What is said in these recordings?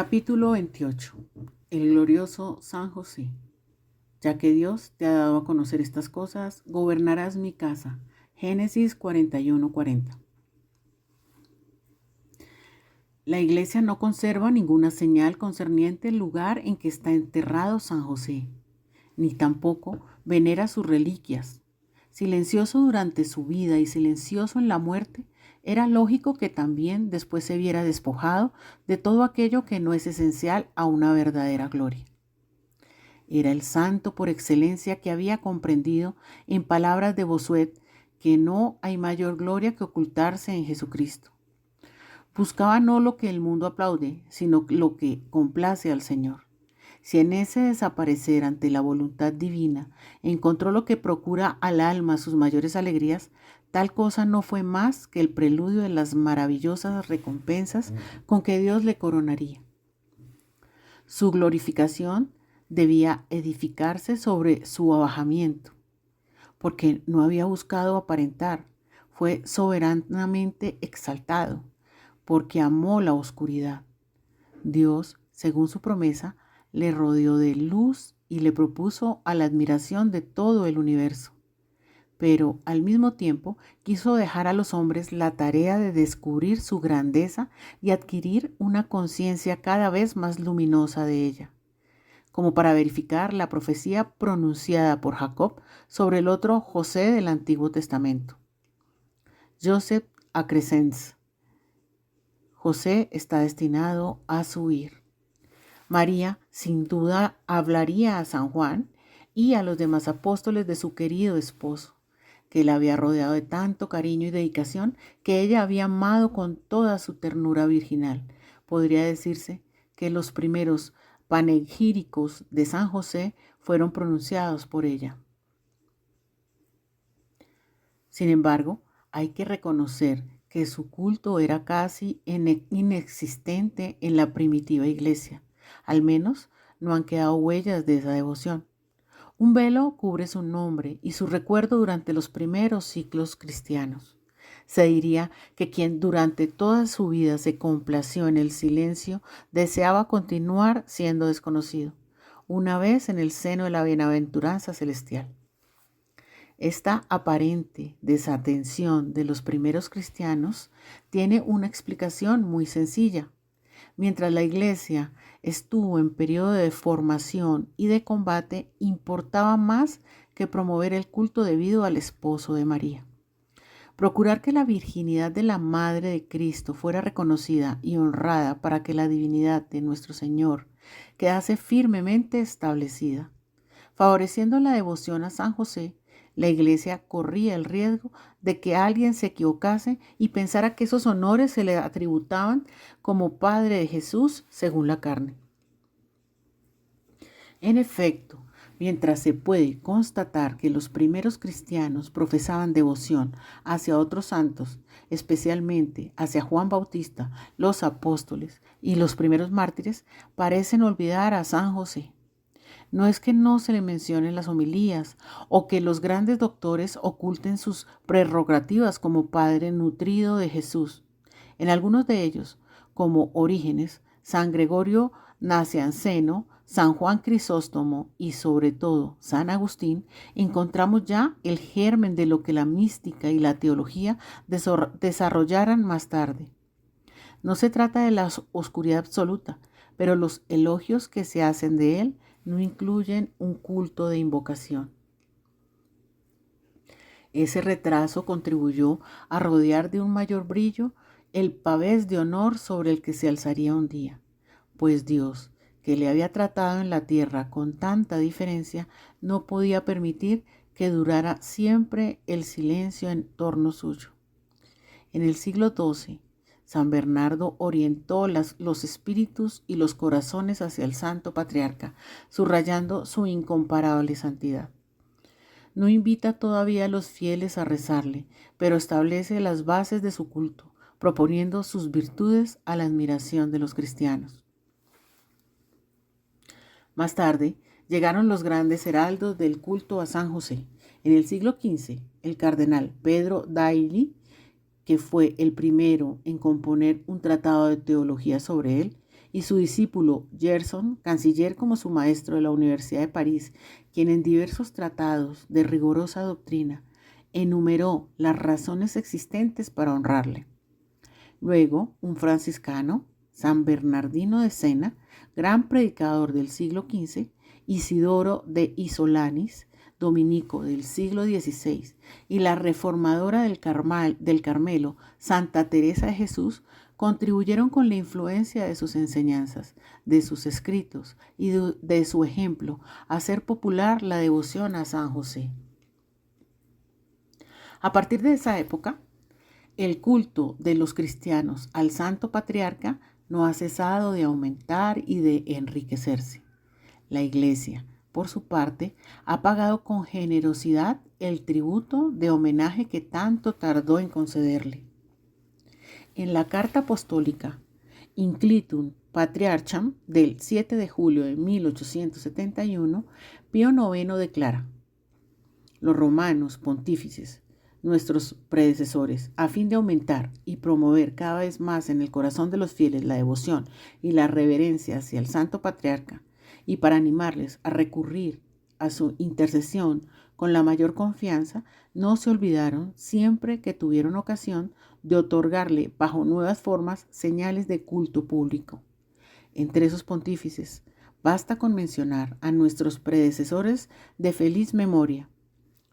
Capítulo 28. El glorioso San José. Ya que Dios te ha dado a conocer estas cosas, gobernarás mi casa. Génesis 41:40. La Iglesia no conserva ninguna señal concerniente al lugar en que está enterrado San José, ni tampoco venera sus reliquias. Silencioso durante su vida y silencioso en la muerte, era lógico que también después se viera despojado de todo aquello que no es esencial a una verdadera gloria. Era el santo por excelencia que había comprendido, en palabras de Bossuet, que no hay mayor gloria que ocultarse en Jesucristo. Buscaba no lo que el mundo aplaude, sino lo que complace al Señor. Si en ese desaparecer ante la voluntad divina encontró lo que procura al alma sus mayores alegrías, tal cosa no fue más que el preludio de las maravillosas recompensas con que Dios le coronaría. Su glorificación debía edificarse sobre su abajamiento, porque no había buscado aparentar, fue soberanamente exaltado, porque amó la oscuridad. Dios, según su promesa, le rodeó de luz y le propuso a la admiración de todo el universo. Pero al mismo tiempo quiso dejar a los hombres la tarea de descubrir su grandeza y adquirir una conciencia cada vez más luminosa de ella, como para verificar la profecía pronunciada por Jacob sobre el otro José del Antiguo Testamento. Joseph a Crescens. José está destinado a subir. María sin duda hablaría a San Juan y a los demás apóstoles de su querido esposo, que la había rodeado de tanto cariño y dedicación que ella había amado con toda su ternura virginal. Podría decirse que los primeros panegíricos de San José fueron pronunciados por ella. Sin embargo, hay que reconocer que su culto era casi inexistente en la primitiva iglesia. Al menos no han quedado huellas de esa devoción. Un velo cubre su nombre y su recuerdo durante los primeros siglos cristianos. Se diría que quien durante toda su vida se complació en el silencio deseaba continuar siendo desconocido, una vez en el seno de la bienaventuranza celestial. Esta aparente desatención de los primeros cristianos tiene una explicación muy sencilla. Mientras la Iglesia estuvo en periodo de formación y de combate, importaba más que promover el culto debido al esposo de María. Procurar que la virginidad de la Madre de Cristo fuera reconocida y honrada para que la divinidad de nuestro Señor quedase firmemente establecida. Favoreciendo la devoción a San José, la Iglesia corría el riesgo de que alguien se equivocase y pensara que esos honores se le atributaban como padre de Jesús según la carne. En efecto, mientras se puede constatar que los primeros cristianos profesaban devoción hacia otros santos, especialmente hacia Juan Bautista, los apóstoles y los primeros mártires, parecen olvidar a San José. No es que no se le mencionen las homilías o que los grandes doctores oculten sus prerrogativas como padre nutrido de Jesús. En algunos de ellos, como Orígenes, San Gregorio Nacianceno, San Juan Crisóstomo y sobre todo San Agustín, encontramos ya el germen de lo que la mística y la teología desarrollaran más tarde. No se trata de la oscuridad absoluta, pero los elogios que se hacen de él no incluyen un culto de invocación. Ese retraso contribuyó a rodear de un mayor brillo el pavés de honor sobre el que se alzaría un día, pues Dios, que le había tratado en la tierra con tanta diferencia, no podía permitir que durara siempre el silencio en torno suyo. En el siglo XII, San Bernardo orientó los espíritus y los corazones hacia el Santo Patriarca, subrayando su incomparable santidad. No invita todavía a los fieles a rezarle, pero establece las bases de su culto, proponiendo sus virtudes a la admiración de los cristianos. Más tarde, llegaron los grandes heraldos del culto a San José. En el siglo XV, el cardenal Pedro Dailly, que fue el primero en componer un tratado de teología sobre él, y su discípulo Gerson, canciller como su maestro de la Universidad de París, quien en diversos tratados de rigurosa doctrina enumeró las razones existentes para honrarle. Luego, un franciscano, San Bernardino de Sena, gran predicador del siglo XV, Isidoro de Isolanis, dominico del siglo XVI, y la reformadora del Carmelo, Santa Teresa de Jesús, contribuyeron con la influencia de sus enseñanzas, de sus escritos y de su ejemplo a hacer popular la devoción a San José. A partir de esa época, el culto de los cristianos al Santo Patriarca no ha cesado de aumentar y de enriquecerse. La Iglesia, por su parte, ha pagado con generosidad el tributo de homenaje que tanto tardó en concederle. En la carta apostólica Inclitum Patriarcham del 7 de julio de 1871, Pío IX declara: los romanos pontífices, nuestros predecesores, a fin de aumentar y promover cada vez más en el corazón de los fieles la devoción y la reverencia hacia el Santo Patriarca, y para animarles a recurrir a su intercesión con la mayor confianza, no se olvidaron, siempre que tuvieron ocasión, de otorgarle bajo nuevas formas señales de culto público. Entre esos pontífices, basta con mencionar a nuestros predecesores de feliz memoria: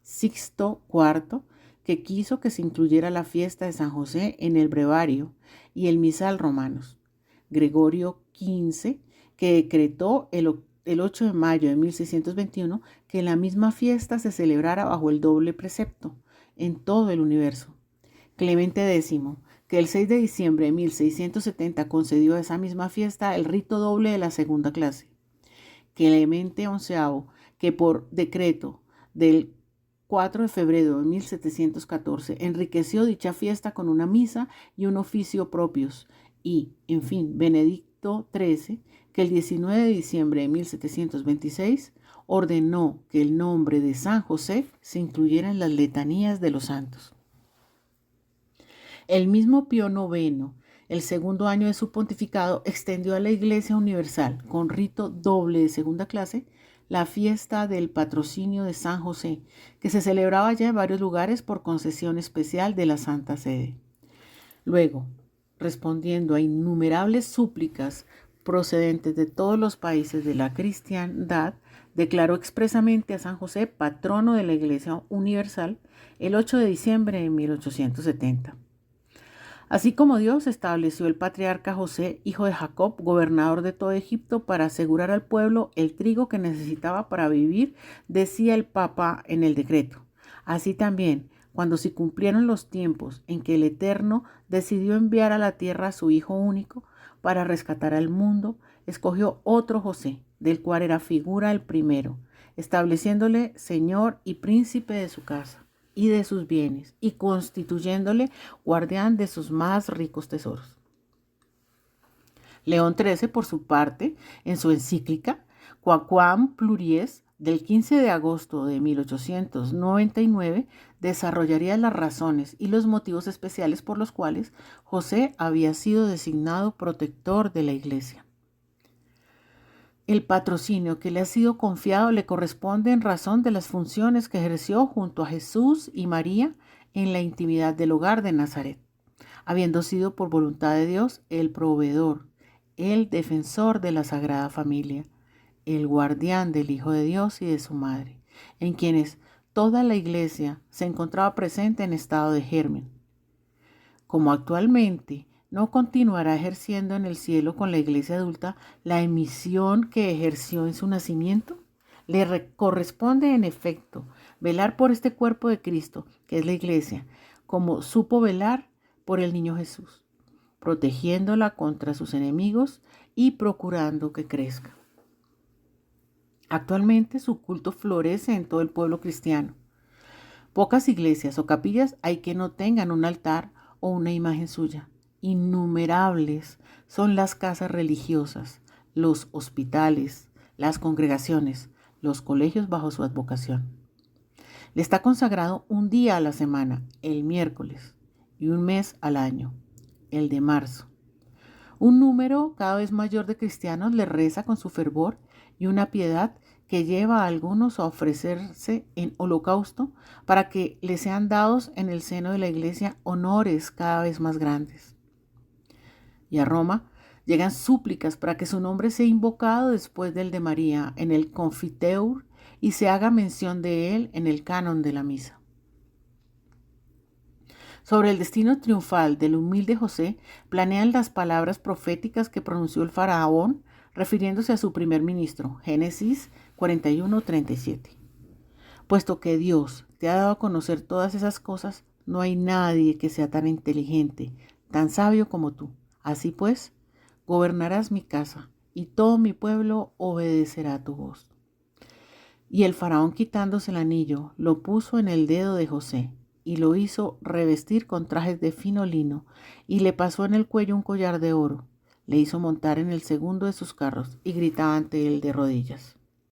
Sixto IV, que quiso que se incluyera la fiesta de San José en el brevario y el misal romanos; Gregorio XV, que decretó el 8 de mayo de 1621 que la misma fiesta se celebrara bajo el doble precepto en todo el universo; Clemente X, que el 6 de diciembre de 1670 concedió a esa misma fiesta el rito doble de la segunda clase; Clemente XI, que por decreto del 4 de febrero de 1714 enriqueció dicha fiesta con una misa y un oficio propios; y, en fin, Benedicto XIII, que el 19 de diciembre de 1726 ordenó que el nombre de San José se incluyera en las letanías de los santos. El mismo Pío IX, el segundo año de su pontificado, extendió a la Iglesia Universal, con rito doble de segunda clase, la fiesta del patrocinio de San José, que se celebraba ya en varios lugares por concesión especial de la Santa Sede. Luego, respondiendo a innumerables súplicas procedentes de todos los países de la cristiandad, declaró expresamente a San José patrono de la Iglesia Universal el 8 de diciembre de 1870. Así como Dios estableció el patriarca José, hijo de Jacob, gobernador de todo Egipto, para asegurar al pueblo el trigo que necesitaba para vivir, decía el Papa en el decreto. Así también, cuando se cumplieron los tiempos en que el Eterno decidió enviar a la tierra a su Hijo único para rescatar al mundo, escogió otro José, del cual era figura el primero, estableciéndole señor y príncipe de su casa y de sus bienes, y constituyéndole guardián de sus más ricos tesoros. León XIII, por su parte, en su encíclica Quaquam Pluries del 15 de agosto de 1899, desarrollaría las razones y los motivos especiales por los cuales José había sido designado protector de la Iglesia. El patrocinio que le ha sido confiado le corresponde en razón de las funciones que ejerció junto a Jesús y María en la intimidad del hogar de Nazaret, habiendo sido por voluntad de Dios el proveedor, el defensor de la Sagrada Familia, el guardián del Hijo de Dios y de su Madre, en quienes toda la Iglesia se encontraba presente en estado de germen. Como actualmente no continuará ejerciendo en el cielo con la Iglesia adulta la misión que ejerció en su nacimiento, le corresponde en efecto velar por este cuerpo de Cristo, que es la Iglesia, como supo velar por el niño Jesús, protegiéndola contra sus enemigos y procurando que crezca. Actualmente su culto florece en todo el pueblo cristiano. Pocas iglesias o capillas hay que no tengan un altar o una imagen suya. Innumerables son las casas religiosas, los hospitales, las congregaciones, los colegios bajo su advocación. Le está consagrado un día a la semana, el miércoles, y un mes al año, el de marzo. Un número cada vez mayor de cristianos le reza con su fervor y una piedad que lleva a algunos a ofrecerse en holocausto para que le sean dados en el seno de la iglesia honores cada vez más grandes. Y a Roma llegan súplicas para que su nombre sea invocado después del de María en el Confiteor y se haga mención de él en el canon de la misa. Sobre el destino triunfal del humilde José planean las palabras proféticas que pronunció el faraón refiriéndose a su primer ministro, Génesis 41:37. Puesto que Dios te ha dado a conocer todas esas cosas, no hay nadie que sea tan inteligente, tan sabio como tú. Así pues, gobernarás mi casa y todo mi pueblo obedecerá tu voz. Y el faraón, quitándose el anillo, lo puso en el dedo de José y lo hizo revestir con trajes de fino lino y le pasó en el cuello un collar de oro. Le hizo montar en el segundo de sus carros y gritaba ante él de rodillas.